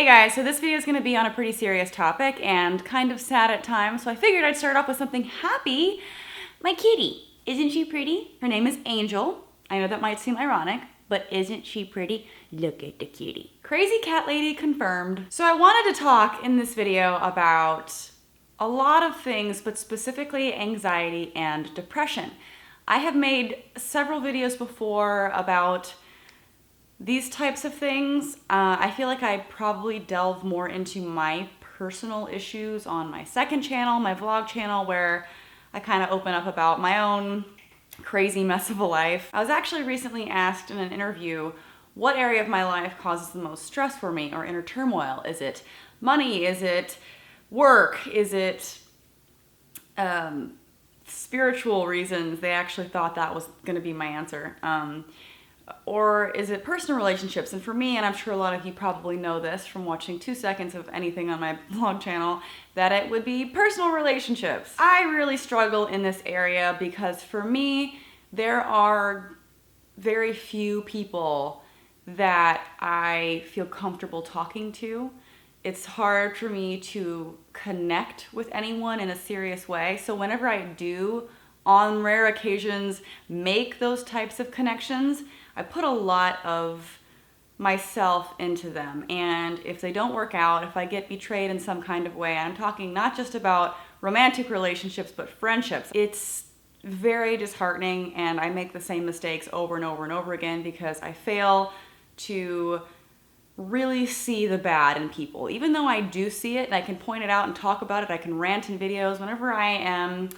Hey guys, so this video is going to be on a pretty serious topic and kind of sad at times, so I figured I'd start off with something happy. My kitty. Isn't she pretty? Her name is Angel. I know that might seem ironic, but isn't she pretty? Look at the kitty. Crazy cat lady confirmed. So I wanted to talk in this video about a lot of things, but specifically anxiety and depression. I have made several videos before about these types of things. I feel like I probably delve more into my personal issues on my second channel, my vlog channel, where I kind of open up about my own crazy mess of a life. I was actually recently asked in an interview, what area of my life causes the most stress for me or inner turmoil? Is it money? Is it work? Is it spiritual reasons? They actually thought that was going to be my answer. Or is it personal relationships? And for me, and I'm sure a lot of you probably know this from watching 2 seconds of anything on my vlog channel, that it would be personal relationships. I really struggle in this area because for me, there are very few people that I feel comfortable talking to. It's hard for me to connect with anyone in a serious way. So whenever I do, on rare occasions, make those types of connections, I put a lot of myself into them. And if they don't work out, if I get betrayed in some kind of way, and I'm talking not just about romantic relationships, but friendships, it's very disheartening, and I make the same mistakes over and over and over again because I fail to really see the bad in people. Even though I do see it and I can point it out and talk about it, I can rant in videos, whenever I am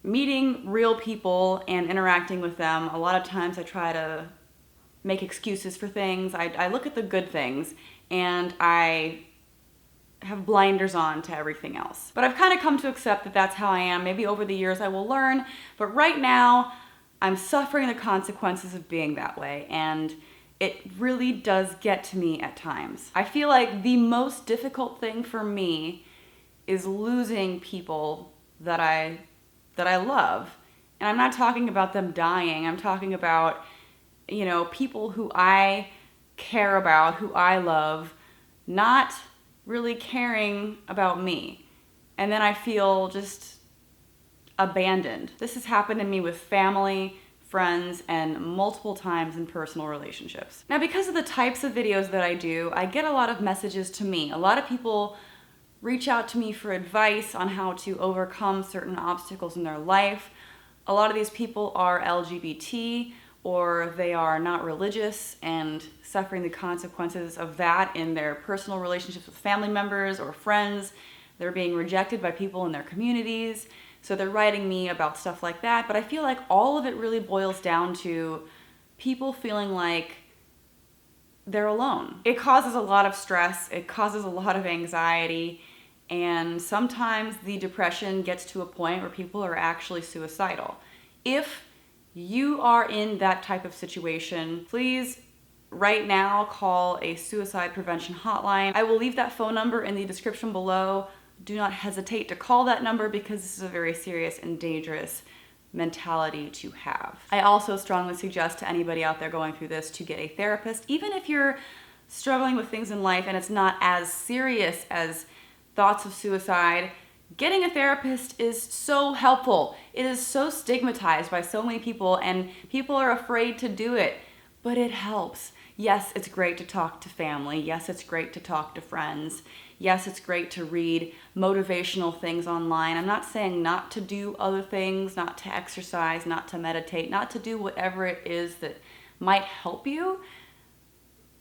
meeting real people and interacting with them, a lot of times I try to make excuses for things. I look at the good things and I have blinders on to everything else. But I've kind of come to accept that that's how I am. Maybe over the years I will learn, but right now I'm suffering the consequences of being that way, and it really does get to me at times. I feel like the most difficult thing for me is losing people that I love. And I'm not talking about them dying. I'm talking about, people who I care about, who I love, not really caring about me. And then I feel just abandoned. This has happened to me with family, friends, and multiple times in personal relationships. Now, because of the types of videos that I do, I get a lot of messages to me. A lot of people reach out to me for advice on how to overcome certain obstacles in their life. A lot of these people are LGBT, or they are not religious and suffering the consequences of that in their personal relationships with family members or friends. They're being rejected by people in their communities. So they're writing me about stuff like that. But I feel like all of it really boils down to people feeling like they're alone. It causes a lot of stress, it causes a lot of anxiety, and sometimes the depression gets to a point where people are actually suicidal. If you are in that type of situation, please right now call a suicide prevention hotline. I will leave that phone number in the description below. Do not hesitate to call that number because this is a very serious and dangerous mentality to have. I also strongly suggest to anybody out there going through this to get a therapist, even if you're struggling with things in life and it's not as serious as thoughts of suicide. Getting a therapist is so helpful. It is so stigmatized by so many people, and people are afraid to do it, but it helps. Yes, it's great to talk to family. Yes, it's great to talk to friends. Yes, it's great to read motivational things online. I'm not saying not to do other things, not to exercise, not to meditate, not to do whatever it is that might help you.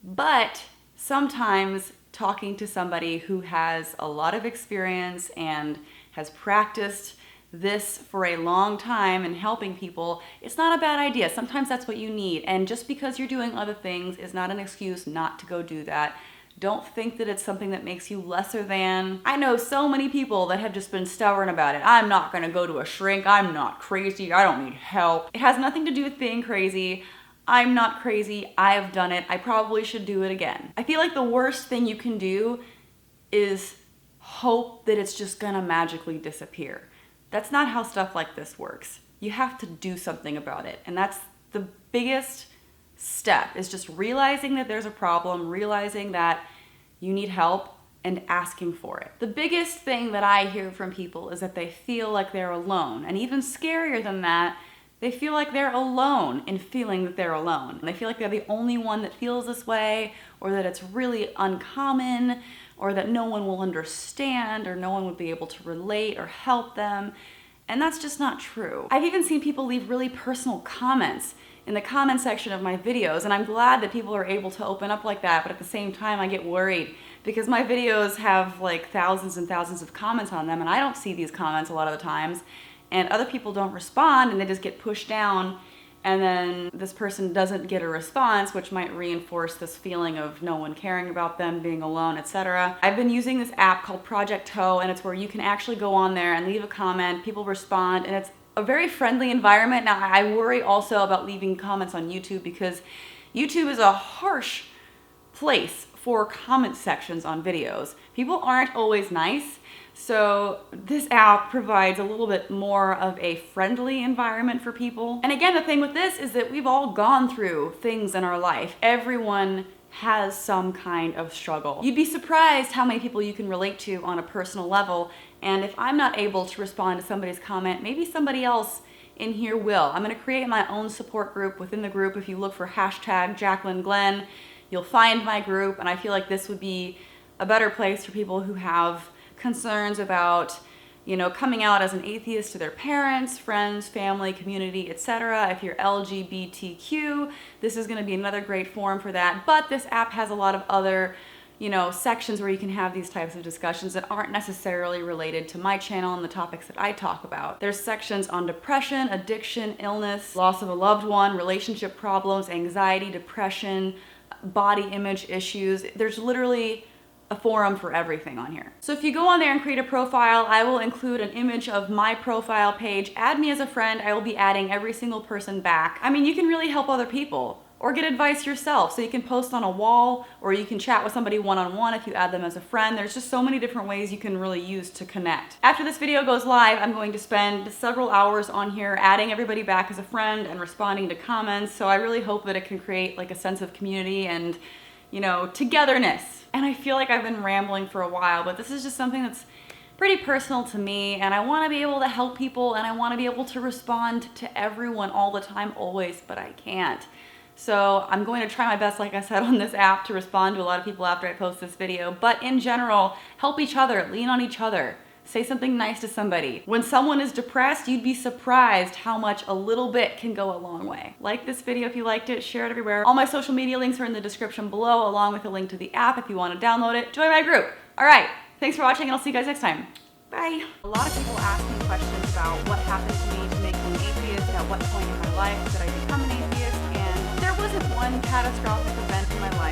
But sometimes talking to somebody who has a lot of experience and has practiced this for a long time and helping people, it's not a bad idea. Sometimes that's what you need. And just because you're doing other things is not an excuse not to go do that. Don't think that it's something that makes you lesser than. I know so many people that have just been stubborn about it. I'm not gonna go to a shrink. I'm not crazy. I don't need help. It has nothing to do with being crazy. I'm not crazy. I've done it. I probably should do it again. I feel like the worst thing you can do is hope that it's just gonna magically disappear. That's not how stuff like this works. You have to do something about it. And that's the biggest step, is just realizing that there's a problem, realizing that you need help, and asking for it. The biggest thing that I hear from people is that they feel like they're alone. And even scarier than that, they feel like they're alone in feeling that they're alone. They feel like they're the only one that feels this way, or that it's really uncommon, or that no one will understand, or no one would be able to relate or help them. And that's just not true. I've even seen people leave really personal comments in the comment section of my videos, and I'm glad that people are able to open up like that, but at the same time I get worried because my videos have like thousands and thousands of comments on them, and I don't see these comments a lot of the times, and other people don't respond, and they just get pushed down, and then this person doesn't get a response, which might reinforce this feeling of no one caring about them, being alone, etc. I've been using this app called Project Toe, and it's where you can actually go on there and leave a comment, people respond, and it's a very friendly environment. Now, I worry also about leaving comments on YouTube because YouTube is a harsh place for comment sections on videos. People aren't always nice, so this app provides a little bit more of a friendly environment for people. And again, the thing with this is that we've all gone through things in our life. Everyone has some kind of struggle. You'd be surprised how many people you can relate to on a personal level, and if I'm not able to respond to somebody's comment, maybe somebody else in here will. I'm gonna create my own support group within the group. If you look for hashtag JaclynGlenn, you'll find my group, and I feel like this would be a better place for people who have concerns about, you know, coming out as an atheist to their parents, friends, family, community, etc. If you're LGBTQ, this is going to be another great forum for that. But this app has a lot of other, you know, sections where you can have these types of discussions that aren't necessarily related to my channel and the topics that I talk about. There's sections on depression, addiction, illness, loss of a loved one, relationship problems, anxiety, depression, body image issues. There's literally a forum for everything on here. So if you go on there and create a profile, I will include an image of my profile page. Add me as a friend. I will be adding every single person back. I mean, you can really help other people or get advice yourself. So you can post on a wall, or you can chat with somebody one-on-one if you add them as a friend. There's just so many different ways you can really use to connect. After this video goes live, I'm going to spend several hours on here adding everybody back as a friend and responding to comments. So I really hope that it can create like a sense of community and, you know, togetherness. And I feel like I've been rambling for a while, but this is just something that's pretty personal to me, and I want to be able to help people, and I want to be able to respond to everyone all the time, always, but I can't. So I'm going to try my best, like I said, on this app to respond to a lot of people after I post this video, but in general, help each other, lean on each other. Say something nice to somebody. When someone is depressed, you'd be surprised how much a little bit can go a long way. Like this video if you liked it, share it everywhere. All my social media links are in the description below, along with a link to the app if you want to download it. Join my group. All right, thanks for watching, and I'll see you guys next time. Bye. A lot of people ask me questions about what happened to me to make me an atheist, at what point in my life did I become an atheist, and there wasn't one catastrophic event in my life